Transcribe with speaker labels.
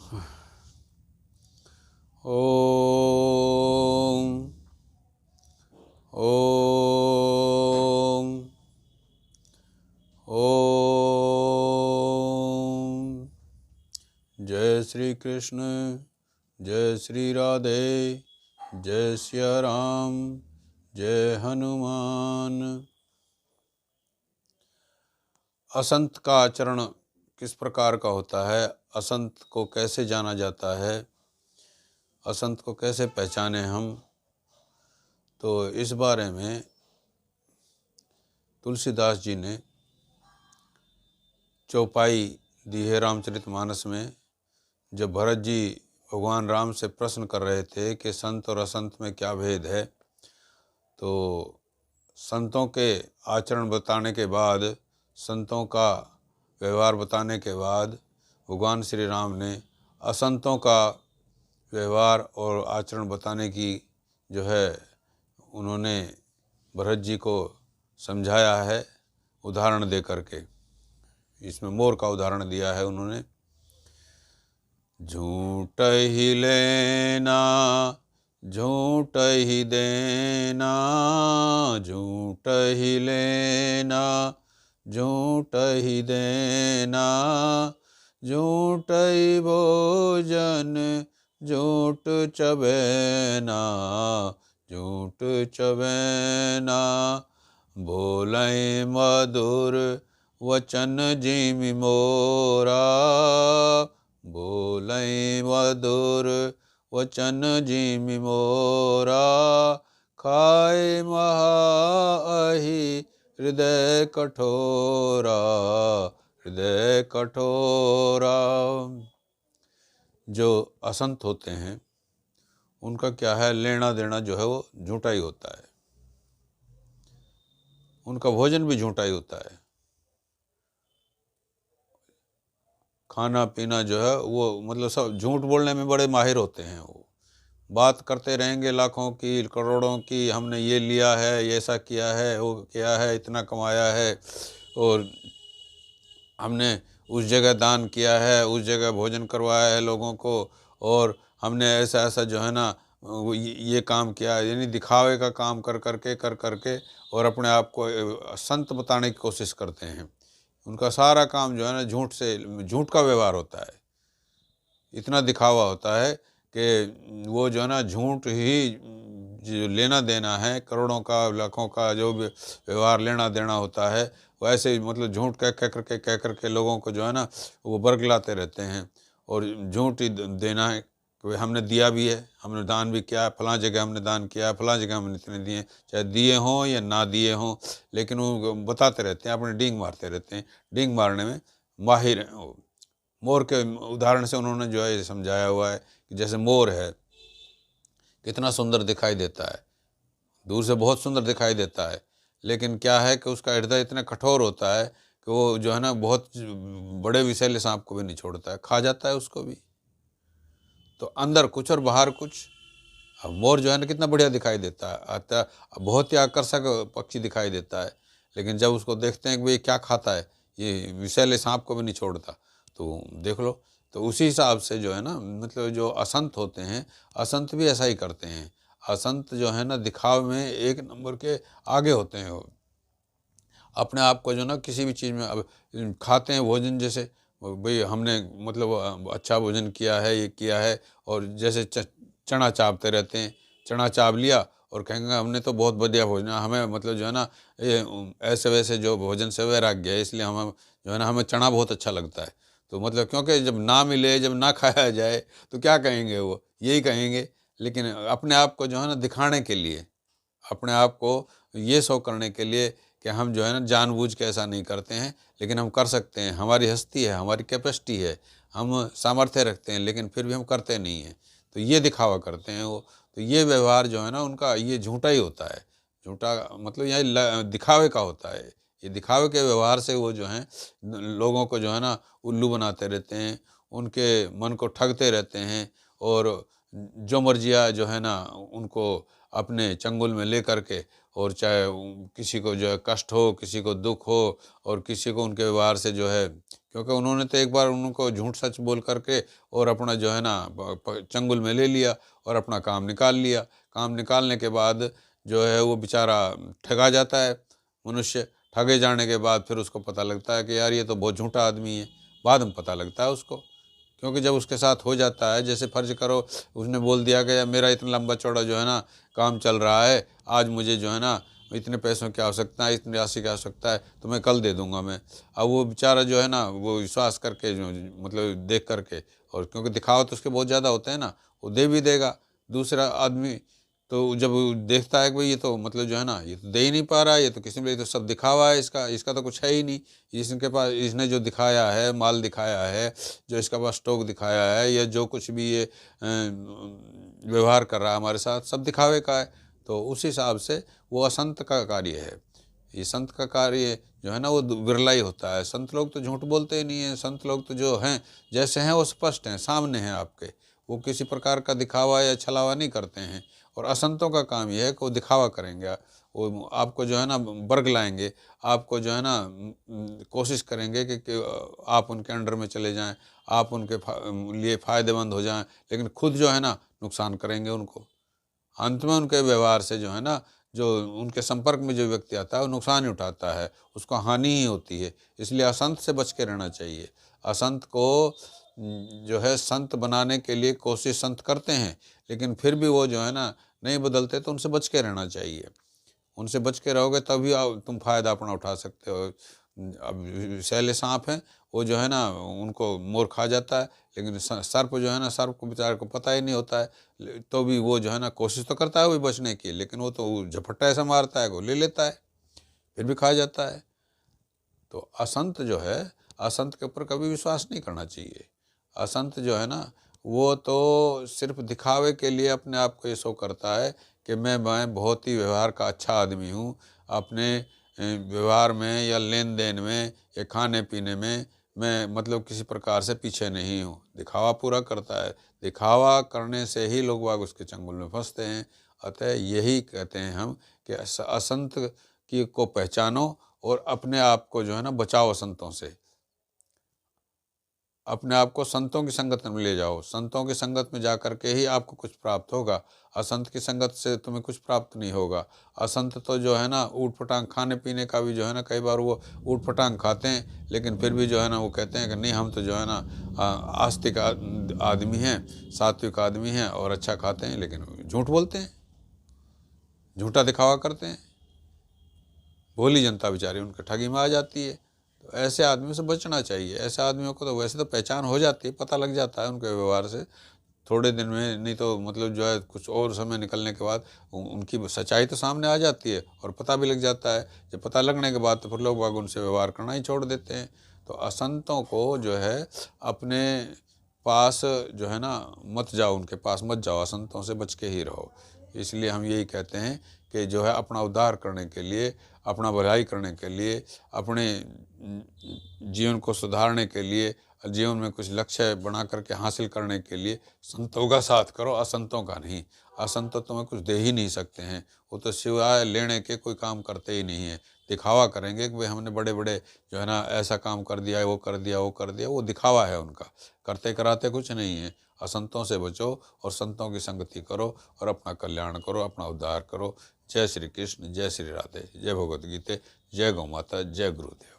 Speaker 1: ओम ओम ओम। जय श्री कृष्ण, जय श्री राधे, जय सिया राम, जय हनुमान। असंत का आचरण किस प्रकार का होता है, असंत को कैसे जाना जाता है, असंत को कैसे पहचाने हम, तो इस बारे में तुलसीदास जी ने चौपाई दी है रामचरितमानस में। जब भरत जी भगवान राम से प्रश्न कर रहे थे कि संत और असंत में क्या भेद है, तो संतों के आचरण बताने के बाद, संतों का व्यवहार बताने के बाद भगवान श्री राम ने असंतों का व्यवहार और आचरण बताने की जो है उन्होंने भरत जी को समझाया है उदाहरण दे करके। इसमें मोर का उदाहरण दिया है उन्होंने। झूठ ही लेना झूठ ही देना, झूठ ही लेना झूठ ही देना, झूठ ही भोजन झूठ चबैना, झूठ चबैना, बोलै मधुर वचन जिमि मोरा, बोलै मधुर वचन जिमि मोरा, खाए महा अहि हृदय कठोरा, हृदय कठोरा। जो असंत होते हैं उनका क्या है, लेना देना जो है वो झूठा ही होता है, उनका भोजन भी झूठा ही होता है, खाना पीना जो है वो मतलब सब झूठ बोलने में बड़े माहिर होते हैं। वो बात करते रहेंगे लाखों की करोड़ों की, हमने ये लिया है, ये ऐसा किया है, वो किया है, इतना कमाया है, और हमने उस जगह दान किया है, उस जगह भोजन करवाया है लोगों को, और हमने ऐसा ऐसा जो है ना ये काम किया है। यानी दिखावे का काम कर करके और अपने आप को संत बताने की कोशिश करते हैं। उनका सारा काम जो है ना झूठ से, झूठ का व्यवहार होता है, इतना दिखावा होता है कि वो जो है ना झूठ ही जो लेना देना है, करोड़ों का लाखों का जो भी व्यवहार लेना देना होता है, वैसे ही मतलब झूठ कह करके लोगों को जो है ना वो बरगलाते रहते हैं। और झूठ ही देना है कि हमने दिया भी है, हमने दान भी किया है, फलां जगह हमने दान किया है, फलां जगह हमने इतने दिए, चाहे दिए हों या ना दिए हों, लेकिन वो बताते रहते हैं, अपने डींग मारते रहते हैं, डींग मारने में माहिर हैं वो। मोर के उदाहरण से उन्होंने जो है समझाया हुआ है कि जैसे मोर है, कितना सुंदर दिखाई देता है, दूर से बहुत सुंदर दिखाई देता है, लेकिन क्या है कि उसका हृदय इतना कठोर होता है कि वो जो है ना बहुत बड़े विषैले सांप को भी नहीं छोड़ता है, खा जाता है उसको भी। तो अंदर कुछ और बाहर कुछ। अब मोर जो है ना कितना बढ़िया दिखाई देता है, अतः बहुत ही आकर्षक पक्षी दिखाई देता है, लेकिन जब उसको देखते हैं कि भाई क्या खाता है, ये विषैले सांप को भी नहीं छोड़ता, तो देख लो। तो उसी हिसाब से जो है ना मतलब जो असंत होते हैं, असंत भी ऐसा ही करते हैं। असंत जो है ना दिखावे में एक नंबर के आगे होते हैं। वो अपने आप को जो ना किसी भी चीज़ में अब खाते हैं भोजन, जैसे भाई हमने मतलब अच्छा भोजन किया है, ये किया है, और जैसे चना चापते रहते हैं, चना चाप लिया और कहेंगे हमने तो बहुत बढ़िया भोजन, हमें मतलब जो है ना ये ऐसे वैसे जो भोजन से वैराग्य है, इसलिए हम जो है ना हमें चना बहुत अच्छा लगता है। तो मतलब क्योंकि जब ना मिले, जब ना खाया जाए तो क्या कहेंगे, वो यही कहेंगे। लेकिन अपने आप को जो है ना दिखाने के लिए, अपने आप को ये शो करने के लिए कि हम जो है ना जानबूझ के ऐसा नहीं करते हैं, लेकिन हम कर सकते हैं, हमारी हस्ती है, हमारी कैपेसिटी है, हम सामर्थ्य रखते हैं, लेकिन फिर भी हम करते नहीं हैं, तो ये दिखावा करते हैं वो। तो ये व्यवहार जो है ना उनका ये झूठा ही होता है। झूठा मतलब यह दिखावे का होता है। ये दिखावे के व्यवहार से वो जो हैं लोगों को जो है ना उल्लू बनाते रहते हैं, उनके मन को ठगते रहते हैं, और जो मर्जिया जो है ना उनको अपने चंगुल में ले करके और चाहे किसी को जो है कष्ट हो, किसी को दुख हो, और किसी को उनके व्यवहार से जो है, क्योंकि उन्होंने तो एक बार उनको झूठ सच बोल करके और अपना जो है ना चंगुल में ले लिया और अपना काम निकाल लिया। काम निकालने के बाद जो है वो बेचारा ठगा जाता है मनुष्य। ठगे जाने के बाद फिर उसको पता लगता है कि यार ये तो बहुत झूठा आदमी है। बाद में पता लगता है उसको, क्योंकि जब उसके साथ हो जाता है, जैसे फर्ज करो उसने बोल दिया कि यार मेरा इतना लंबा चौड़ा जो है ना काम चल रहा है, आज मुझे जो है ना इतने पैसों की आवश्यकता है, इतनी राशि की आवश्यकता है, तो मैं कल दे दूंगा मैं। अब वो बेचारा जो है ना वो विश्वास करके जो मतलब देख करके, और क्योंकि दिखावा तो उसके बहुत ज़्यादा होते हैं ना, वो दे भी देगा। दूसरा आदमी तो जब वो देखता है कि भाई ये तो मतलब जो है ना ये तो दे ही नहीं पा रहा है, ये तो किसी में, ये तो सब दिखावा है, इसका इसका तो कुछ है ही नहीं। इसके पास इसने जो दिखाया है, माल दिखाया है, जो इसका पास स्टॉक दिखाया है, या जो कुछ भी ये व्यवहार कर रहा है हमारे साथ, सब दिखावे का है। तो उस हिसाब से वो असंत का कार्य है। ये संत का कार्य जो है ना वो विरला ही होता है। संत लोग तो झूठ बोलते ही नहीं हैं। संत लोग तो जो हैं जैसे हैं वो स्पष्ट हैं, सामने हैं आपके, वो किसी प्रकार का दिखावा या छलावा नहीं करते हैं। और असंतों का काम यह है कि वो दिखावा करेंगे, वो आपको जो है ना वर्ग लाएंगे, आपको जो है ना कोशिश करेंगे कि आप उनके अंडर में चले जाएं, आप उनके लिए फ़ायदेमंद हो जाएं, लेकिन खुद जो है ना नुकसान करेंगे उनको। अंत में उनके व्यवहार से जो है ना, जो उनके संपर्क में जो व्यक्ति आता है वो नुकसान ही उठाता है, उसको हानि ही होती है। इसलिए असंत से बच के रहना चाहिए। असंत को जो है संत बनाने के लिए कोशिश संत करते हैं, लेकिन फिर भी वो जो है ना नहीं बदलते, तो उनसे बच के रहना चाहिए। उनसे बच के रहोगे तभी तुम फायदा अपना उठा सकते हो। अब विषैले सांप हैं, वो जो है ना उनको मोर खा जाता है, लेकिन सर्प जो है ना, सर्प को बेचारे को पता ही नहीं होता है, तो भी वो जो है ना कोशिश तो करता है वो भी बचने की, लेकिन वो तो झपट्टा ऐसा मारता है, वो ले लेता है, फिर भी खा जाता है। तो असंत जो है, असंत के ऊपर कभी विश्वास नहीं करना चाहिए। असंत जो है ना वो तो सिर्फ दिखावे के लिए अपने आप को ये शो करता है कि मैं बहुत ही व्यवहार का अच्छा आदमी हूँ। अपने व्यवहार में या लेन देन में या खाने पीने में मैं मतलब किसी प्रकार से पीछे नहीं हूँ। दिखावा पूरा करता है। दिखावा करने से ही लोग बाग उसके चंगुल में फंसते हैं। अतः यही कहते हैं हम कि असंत की को पहचानो और अपने आप को जो है ना बचाओ संतों से। अपने आप को संतों की संगत में ले जाओ। संतों की संगत में जा कर के ही आपको कुछ प्राप्त होगा। असंत की संगत से तुम्हें कुछ प्राप्त नहीं होगा। असंत तो जो है ना ऊट पटांग, खाने पीने का भी जो है ना कई बार वो ऊट पटांग खाते हैं, लेकिन फिर भी जो है ना वो कहते हैं कि नहीं हम तो जो है ना आस्तिक आदमी हैं, सात्विक आदमी हैं और अच्छा खाते हैं, लेकिन झूठ बोलते हैं, झूठा दिखावा करते हैं। भोली जनता बेचारी उनके ठगी में आ जाती है। तो ऐसे आदमियों से बचना चाहिए। ऐसे आदमियों को तो वैसे तो पहचान हो जाती है, पता लग जाता है उनके व्यवहार से थोड़े दिन में, नहीं तो मतलब जो है कुछ और समय निकलने के बाद उनकी सच्चाई तो सामने आ जाती है और पता भी लग जाता है। जब पता लगने के बाद तो फिर लोग बाग उनसे व्यवहार करना ही छोड़ देते हैं। तो असंतों को जो है अपने पास जो है ना मत जाओ, उनके पास मत जाओ, असंतों से बच के ही रहो। इसलिए हम यही कहते हैं कि जो है अपना उद्धार करने के लिए, अपना भलाई करने के लिए, अपने जीवन को सुधारने के लिए, जीवन में कुछ लक्ष्य बना करके हासिल करने के लिए संतों का साथ करो, असंतों का नहीं। असंत तो तुम्हें कुछ दे ही नहीं सकते हैं। वो तो सिवाय लेने के कोई काम करते ही नहीं है। दिखावा करेंगे कि भाई हमने बड़े बड़े जो है ना ऐसा काम कर दिया, वो कर दिया, वो कर दिया, वो दिखावा है उनका। करते कराते कुछ नहीं है। असंतों से बचो और संतों की संगति करो और अपना कल्याण करो, अपना उद्धार करो। जय श्री कृष्ण, जय श्री राधे, जय भगवत गीता, जय गौ माता, जय गुरुदेव।